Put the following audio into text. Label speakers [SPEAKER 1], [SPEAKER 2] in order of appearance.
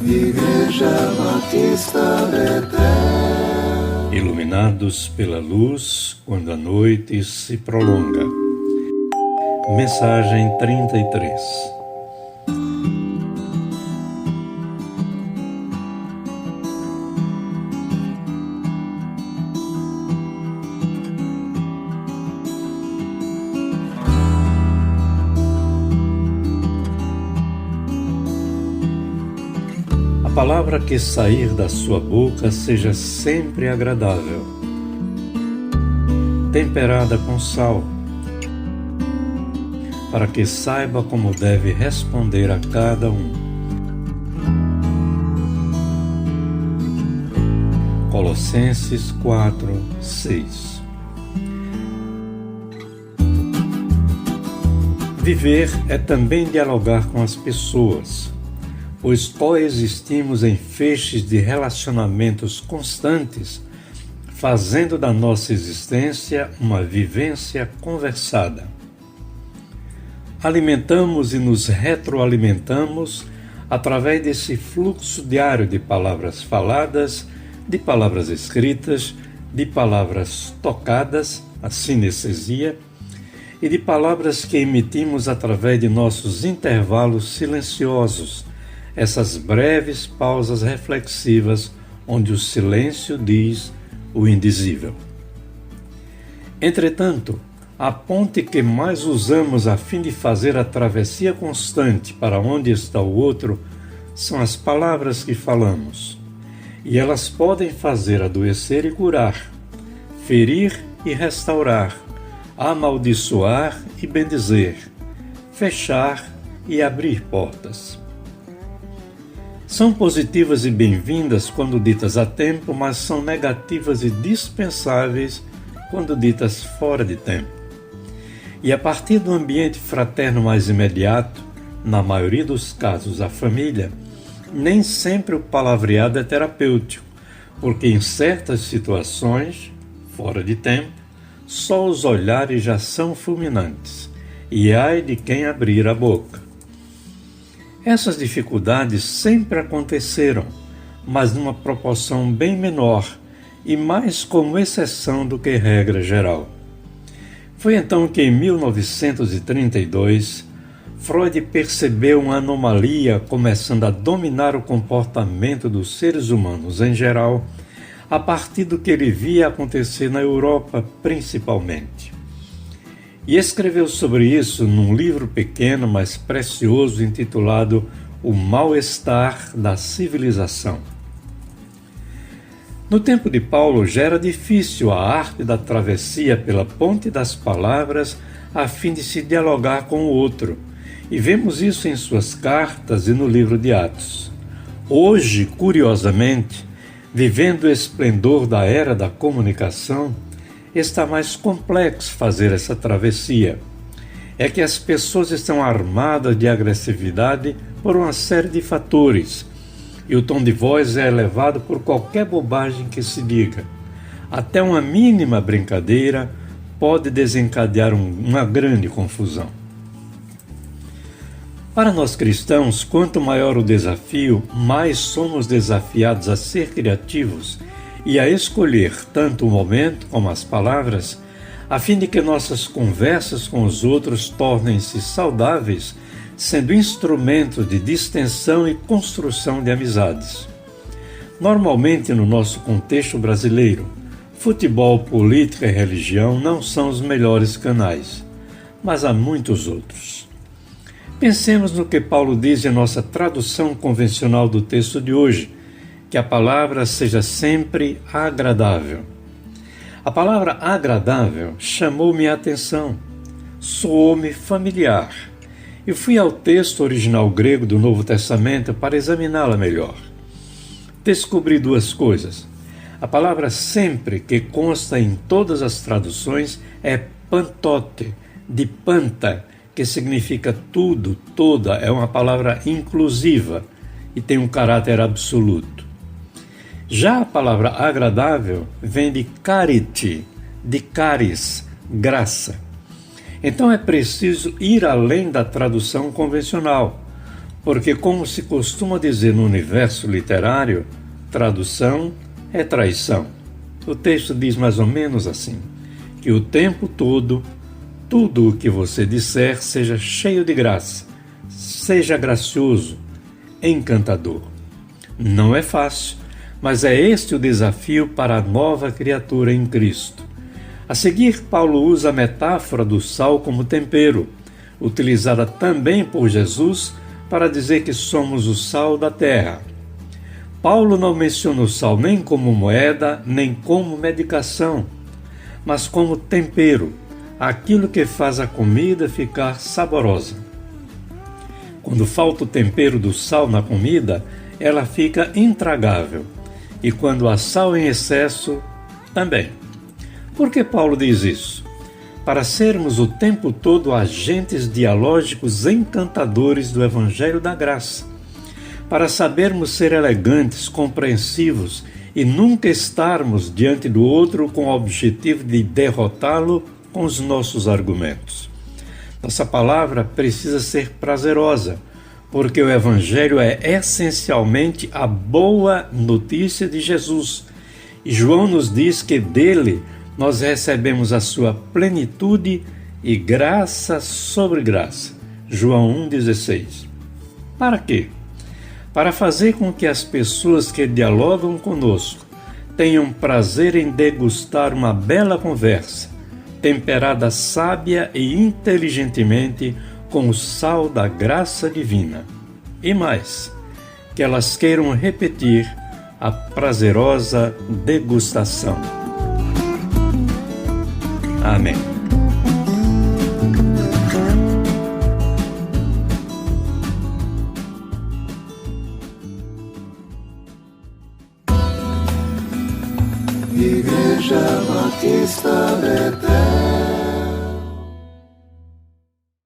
[SPEAKER 1] Igreja Batista Betel.
[SPEAKER 2] Iluminados pela luz quando a noite se prolonga. Mensagem 33. A palavra que sair da sua boca seja sempre agradável, temperada com sal, para que saiba como deve responder a cada um. Colossenses 4:6. Viver é também dialogar com as pessoas, pois coexistimos em feixes de relacionamentos constantes, fazendo da nossa existência uma vivência conversada. Alimentamos e nos retroalimentamos através desse fluxo diário de palavras faladas, de palavras escritas, de palavras tocadas, a sinestesia, e de palavras que emitimos através de nossos intervalos silenciosos, essas breves pausas reflexivas onde o silêncio diz o indizível. Entretanto, a ponte que mais usamos a fim de fazer a travessia constante para onde está o outro são as palavras que falamos. E elas podem fazer adoecer e curar, ferir e restaurar, amaldiçoar e bendizer, fechar e abrir portas. São positivas e bem-vindas quando ditas a tempo, mas são negativas e dispensáveis quando ditas fora de tempo. E a partir do ambiente fraterno mais imediato, na maioria dos casos a família, nem sempre o palavreado é terapêutico, porque em certas situações, fora de tempo, só os olhares já são fulminantes, e ai de quem abrir a boca. Essas dificuldades sempre aconteceram, mas numa proporção bem menor e mais como exceção do que regra geral. Foi então que, em 1932, Freud percebeu uma anomalia começando a dominar o comportamento dos seres humanos em geral, a partir do que ele via acontecer na Europa principalmente. E escreveu sobre isso num livro pequeno, mas precioso, intitulado O Mal-Estar da Civilização. No tempo de Paulo já era difícil a arte da travessia pela ponte das palavras a fim de se dialogar com o outro, e vemos isso em suas cartas e no livro de Atos. Hoje, curiosamente, vivendo o esplendor da era da comunicação, está mais complexo fazer essa travessia. É que as pessoas estão armadas de agressividade por uma série de fatores, e o tom de voz é elevado por qualquer bobagem que se diga. Até uma mínima brincadeira pode desencadear uma grande confusão. Para nós cristãos, quanto maior o desafio, mais somos desafiados a ser criativos e a escolher tanto o momento como as palavras, a fim de que nossas conversas com os outros tornem-se saudáveis, sendo instrumentos de distensão e construção de amizades. Normalmente, no nosso contexto brasileiro, futebol, política e religião não são os melhores canais, mas há muitos outros. Pensemos no que Paulo diz em nossa tradução convencional do texto de hoje, que a palavra seja sempre agradável. A palavra agradável chamou minha atenção, soou-me familiar, e fui ao texto original grego do Novo Testamento para examiná-la melhor. Descobri duas coisas. A palavra sempre, que consta em todas as traduções, é pantote, de panta, que significa tudo, toda, é uma palavra inclusiva e tem um caráter absoluto. Já a palavra agradável vem de carite, de caris, graça. Então é preciso ir além da tradução convencional, Porque, como se costuma dizer no universo literário, tradução é traição. O texto diz mais ou menos assim: que o tempo todo, tudo o que você disser seja cheio de graça, seja gracioso, encantador. Não é fácil, mas é este o desafio para a nova criatura em Cristo. A seguir, Paulo usa a metáfora do sal como tempero, utilizada também por Jesus para dizer que somos o sal da terra. Paulo não menciona o sal nem como moeda, nem como medicação, mas como tempero, aquilo que faz a comida ficar saborosa. Quando falta o tempero do sal na comida, ela fica intragável. E quando há sal em excesso, também. Por que Paulo diz isso? Para sermos o tempo todo agentes dialógicos encantadores do Evangelho da Graça. Para sabermos ser elegantes, compreensivos e nunca estarmos diante do outro com o objetivo de derrotá-lo com os nossos argumentos. Nossa palavra precisa ser prazerosa, porque o Evangelho é essencialmente a boa notícia de Jesus. E João nos diz que dele nós recebemos a sua plenitude e graça sobre graça. João 1,16. Para quê? Para fazer com que as pessoas que dialogam conosco tenham prazer em degustar uma bela conversa, temperada sábia e inteligentemente com o sal da graça divina. E mais, que elas queiram repetir a prazerosa degustação. Amém.
[SPEAKER 1] Igreja Batista Bethel.